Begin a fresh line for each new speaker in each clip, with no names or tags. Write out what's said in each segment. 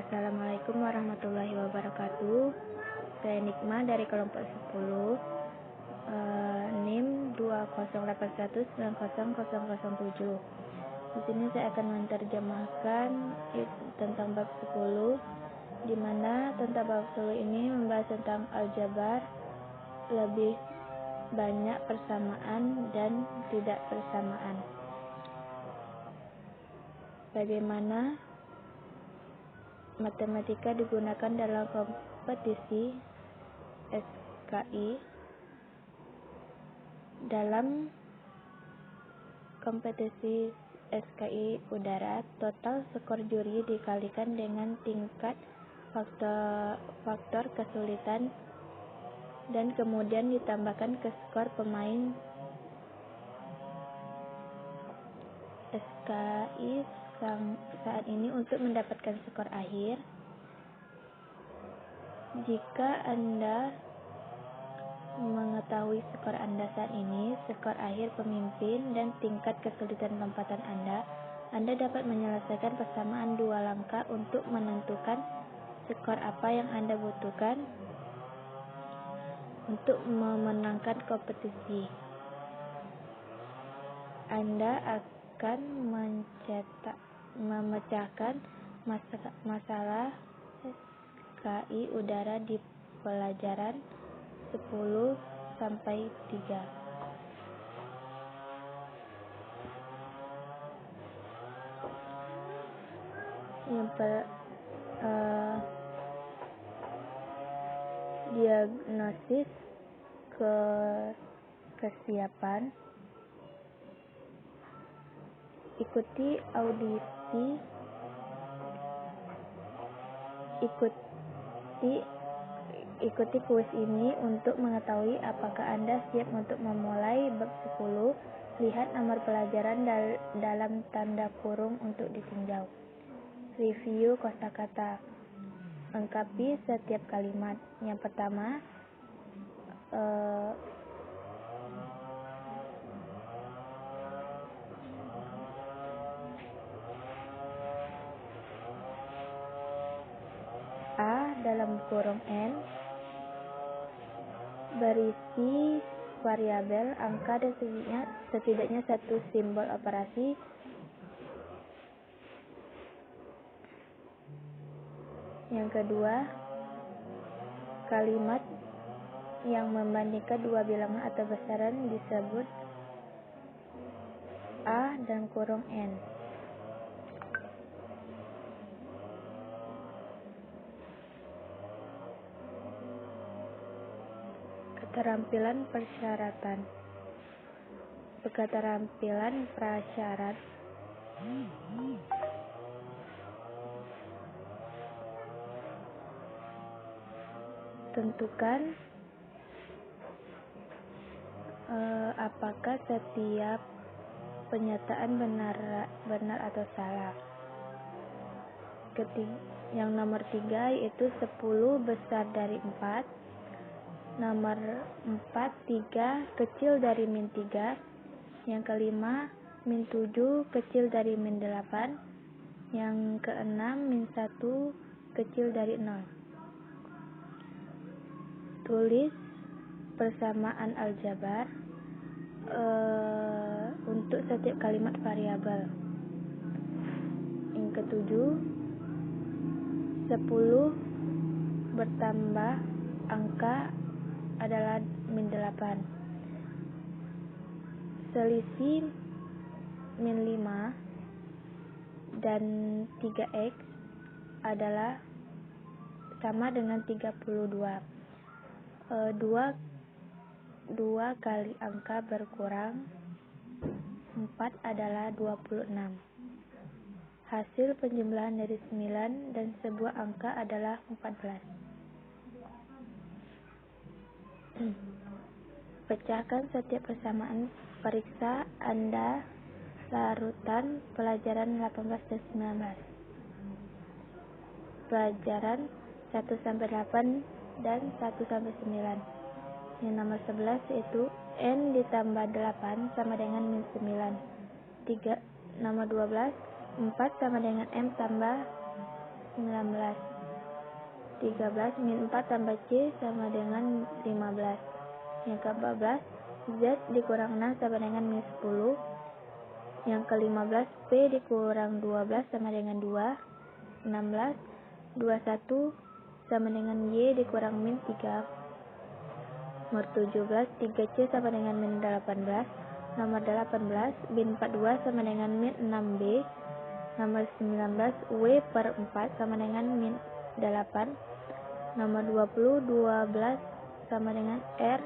Assalamualaikum warahmatullahi wabarakatuh. Saya Nikma dari kelompok 10, NIM 208190007. Di sini saya akan menerjemahkan tentang bab 10, di mana tentang bab 10 ini membahas tentang aljabar, lebih banyak persamaan dan tidak persamaan. Bagaimana matematika digunakan dalam kompetisi SKI. Dalam kompetisi SKI udara, total skor juri dikalikan dengan tingkat faktor kesulitan dan kemudian ditambahkan ke skor pemain SKI saat ini untuk mendapatkan skor akhir. Jika Anda mengetahui skor Anda saat ini, skor akhir pemimpin, dan tingkat kesulitan lompatan Anda dapat menyelesaikan persamaan dua langkah untuk menentukan skor apa yang Anda butuhkan untuk memenangkan kompetisi. Anda akan memecahkan masalah SKI udara di pelajaran 10-3. Diagnosis kesiapan. Ikuti kuis ini untuk mengetahui apakah Anda siap untuk memulai bab 10. Lihat nomor pelajaran dalam tanda kurung untuk ditinjau. Review kosakata. Lengkapi setiap kalimat. Yang pertama, A dalam kurung N berisi variabel, angka, dan setidaknya satu simbol operasi. Yang kedua, kalimat yang membandingkan dua bilangan atau besaran disebut A dan kurung N. Keterampilan persyaratan. Keterampilan prasyarat. Tentukan apakah setiap pernyataan benar atau salah. Yang nomor 3 yaitu 10 besar dari 4. Nomor 4, 3 kecil dari min 3. Yang kelima, min 7 kecil dari min 8. Yang keenam, min 1 kecil dari 0. Tulis persamaan aljabar untuk setiap kalimat variabel. Yang ketujuh, 10 bertambah angka adalah min 8. Selisih min 5 dan 3x adalah sama dengan 32. 2 kali angka berkurang 4 adalah 26. Hasil penjumlahan dari 9 dan sebuah angka adalah 14. Pecahkan setiap persamaan. Periksa Anda larutan pelajaran 18 dan 19. Pelajaran 1-8 dan 1-9. Yang nomor 11 yaitu N ditambah 8 sama dengan min 9. Nomor 12, 4 sama dengan M tambah 19. 13 min 4 tambah C sama dengan 15. Yang ke-14, Z dikurang 6 sama dengan min 10. Yang ke-15, P dikurang 12 sama dengan 2. 16. 21 sama dengan Y dikurang min 3. Nomor 17, 3C sama dengan min 18. Nomor 18, bin 42 sama dengan min 6B. Nomor 19, W per 4 sama dengan min 8. Nomor 20, 12 sama dengan R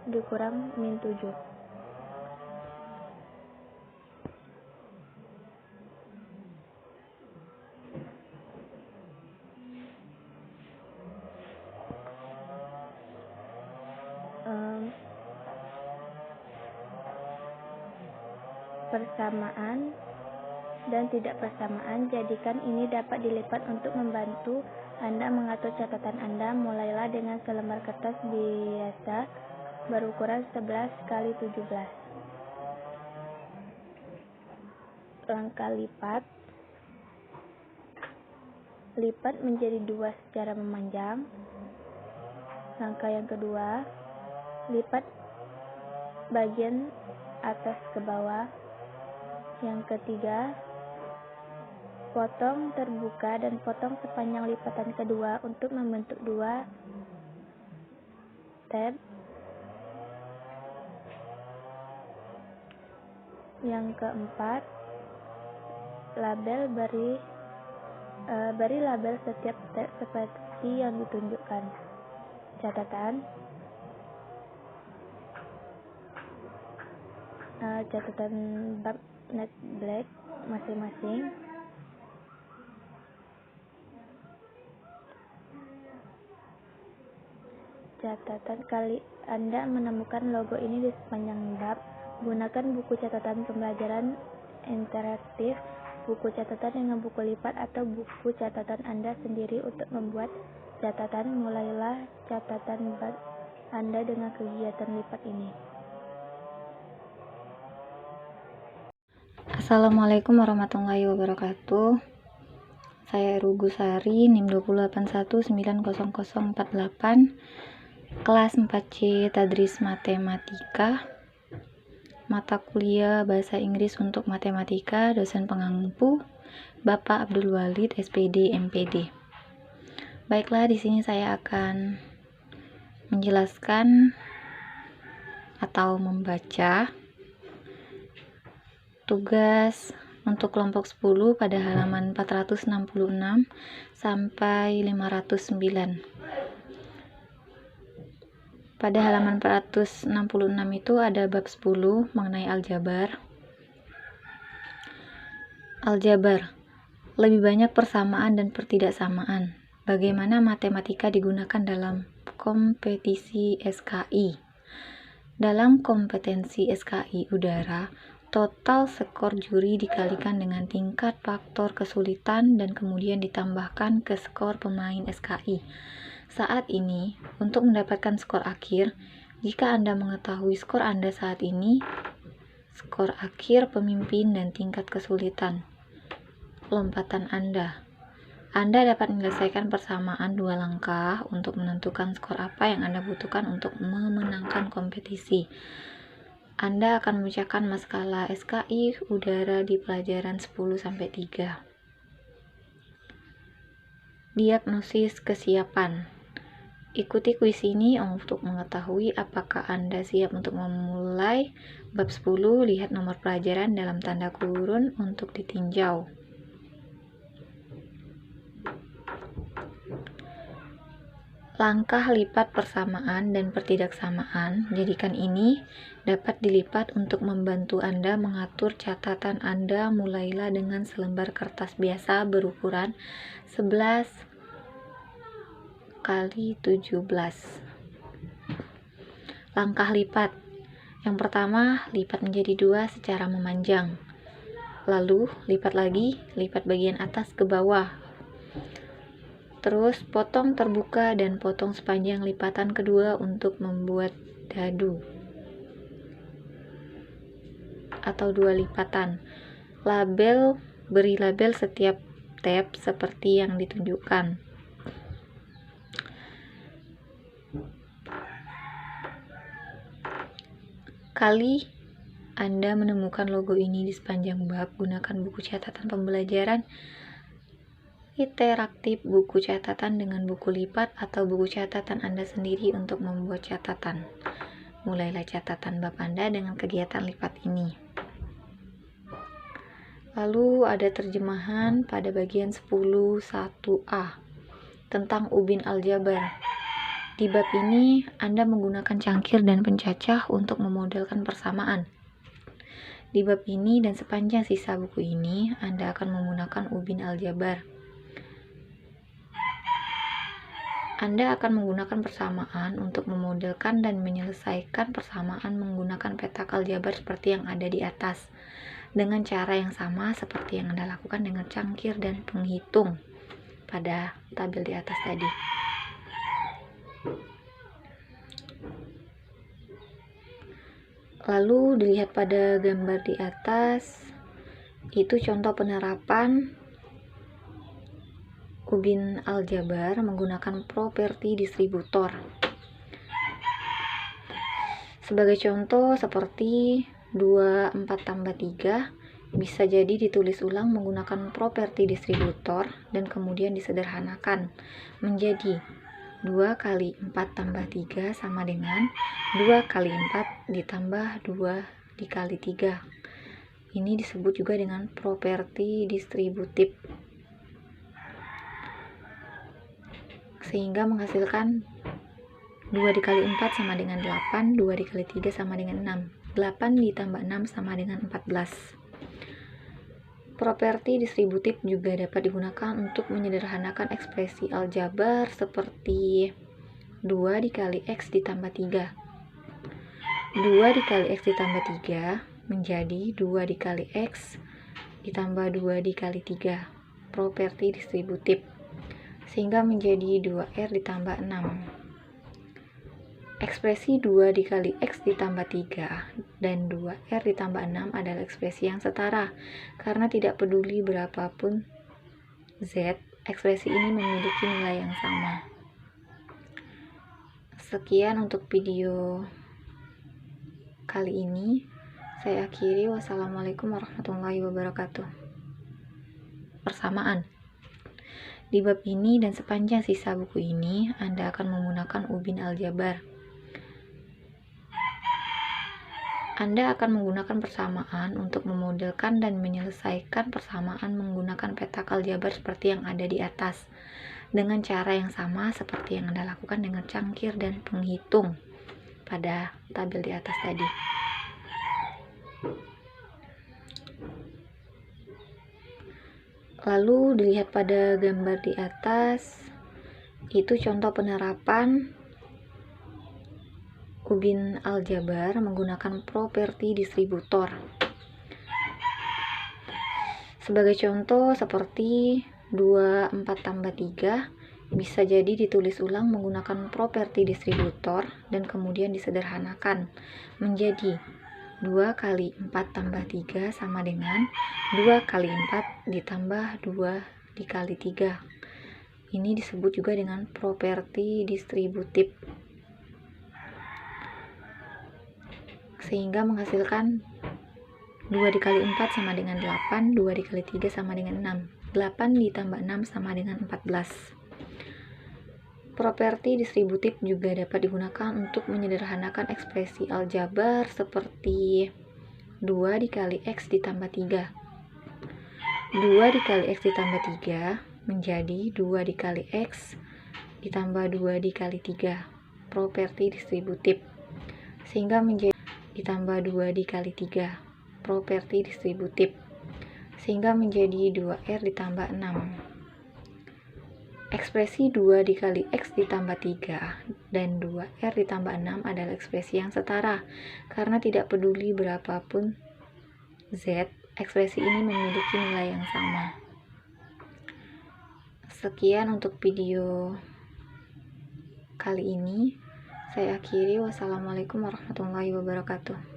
dikurang min 7. Persamaan dan tidak persamaan, jadikan ini dapat dilipat untuk membantu Anda mengatur catatan Anda. Mulailah dengan selembar kertas biasa berukuran 11 x 17. Langkah lipat. Lipat menjadi 2 secara memanjang. Langkah yang kedua, lipat bagian atas ke bawah. Yang ketiga, potong terbuka dan potong sepanjang lipatan kedua untuk membentuk 2 tab. Yang keempat, beri label setiap tab seperti yang ditunjukkan. Catatan bab net black masing-masing. Catatan kali Anda menemukan logo ini di sepanjang bab, gunakan buku catatan pembelajaran interaktif, buku catatan dengan buku lipat, atau buku catatan Anda sendiri untuk membuat catatan. Mulailah catatan bab Anda dengan kegiatan lipat ini.
Assalamualaikum warahmatullahi wabarakatuh. Saya Rugusari, NIM 281900048, kelas 4C Tadris Matematika, mata kuliah Bahasa Inggris untuk Matematika, dosen pengampu Bapak Abdul Walid, SPD, MPD. Baiklah, di sini saya akan menjelaskan atau membaca tugas untuk kelompok 10 pada halaman 466 sampai 509. Pada halaman 466 itu ada bab 10 mengenai aljabar. Aljabar, lebih banyak persamaan dan pertidaksamaan. Bagaimana matematika digunakan dalam kompetisi SKI? Dalam kompetensi SKI udara, total skor juri dikalikan dengan tingkat faktor kesulitan dan kemudian ditambahkan ke skor pemain SKI. Saat ini, untuk mendapatkan skor akhir, jika Anda mengetahui skor Anda saat ini, skor akhir pemimpin dan tingkat kesulitan lompatan Anda dapat menyelesaikan persamaan 2 langkah untuk menentukan skor apa yang Anda butuhkan untuk memenangkan kompetisi. Anda akan memecahkan masalah SKI udara di pelajaran 10-3. Diagnosis kesiapan. Ikuti kuis ini untuk mengetahui apakah Anda siap untuk memulai bab 10. Lihat nomor pelajaran dalam tanda kurun untuk ditinjau. Langkah lipat persamaan dan pertidaksamaan, jadikan ini dapat dilipat untuk membantu Anda mengatur catatan Anda. Mulailah dengan selembar kertas biasa berukuran 11 x 17. Langkah lipat. Yang pertama, lipat menjadi 2 secara memanjang. Lalu, lipat lagi, lipat bagian atas ke bawah. Terus potong terbuka dan potong sepanjang lipatan kedua untuk membuat dadu atau 2 lipatan. Beri label setiap tab seperti yang ditunjukkan. Kali Anda menemukan logo ini di sepanjang bab, gunakan buku catatan pembelajaran interaktif, buku catatan dengan buku lipat, atau buku catatan Anda sendiri untuk membuat catatan. Mulailah catatan bab Anda dengan kegiatan lipat ini. Lalu ada terjemahan pada bagian 10.1a tentang ubin aljabar. Di bab ini, Anda menggunakan cangkir dan pencacah untuk memodelkan persamaan. Di bab ini dan sepanjang sisa buku ini, Anda akan menggunakan ubin aljabar. Anda akan menggunakan persamaan untuk memodelkan dan menyelesaikan persamaan menggunakan petak aljabar seperti yang ada di atas, dengan cara yang sama seperti yang Anda lakukan dengan cangkir dan penghitung pada tabel di atas tadi. Lalu dilihat pada gambar di atas, itu contoh penerapan ubin aljabar menggunakan properti distributor. Sebagai contoh seperti 24 tambah 3 bisa jadi ditulis ulang menggunakan properti distributor dan kemudian disederhanakan menjadi 2 kali 4 tambah 3 sama dengan 2 kali 4 ditambah 2 dikali 3. Ini disebut juga dengan properti distributif. Sehingga menghasilkan 2 dikali 4 sama dengan 8, 2 dikali 3 sama dengan 6. 8 ditambah 6 sama dengan 14. Properti distributif juga dapat digunakan untuk menyederhanakan ekspresi aljabar seperti 2 dikali X ditambah 3. 2 dikali X ditambah 3 menjadi 2 dikali X ditambah 2 dikali 3. Properti distributif. Sehingga menjadi 2R ditambah 6. Ekspresi 2 dikali X ditambah 3 dan 2R ditambah 6 adalah ekspresi yang setara. Karena tidak peduli berapapun Z, ekspresi ini memiliki nilai yang sama. Sekian untuk video kali ini. Saya akhiri. Wassalamualaikum warahmatullahi wabarakatuh. Persamaan. Di bab ini dan sepanjang sisa buku ini, Anda akan menggunakan ubin aljabar. Anda akan menggunakan persamaan untuk memodelkan dan menyelesaikan persamaan menggunakan petak aljabar seperti yang ada di atas, dengan cara yang sama seperti yang Anda lakukan dengan cangkir dan penghitung pada tabel di atas tadi. Lalu dilihat pada gambar di atas, itu contoh penerapan ubin aljabar menggunakan properti distributor. Sebagai contoh seperti 24 tambah 3 bisa jadi ditulis ulang menggunakan properti distributor dan kemudian disederhanakan menjadi 2 kali 4 tambah 3 sama dengan 2 kali 4 ditambah 2 dikali 3. Ini disebut juga dengan properti distributif. Sehingga menghasilkan 2 dikali 4 sama dengan 8, 2 dikali 3 sama dengan 6. 8 ditambah 6 sama dengan 14. Properti distributif juga dapat digunakan untuk menyederhanakan ekspresi aljabar seperti 2 dikali X ditambah 3. 2 dikali X ditambah 3 menjadi 2 dikali X ditambah 2 dikali 3. Properti distributif. Sehingga menjadi ditambah 2 dikali 3. Properti distributif. Sehingga menjadi 2R ditambah 6. Ekspresi 2 dikali X ditambah 3 dan 2R ditambah 6 adalah ekspresi yang setara. Karena tidak peduli berapapun Z, ekspresi ini memiliki nilai yang sama. Sekian untuk video kali ini. Saya akhiri. Wassalamualaikum warahmatullahi wabarakatuh.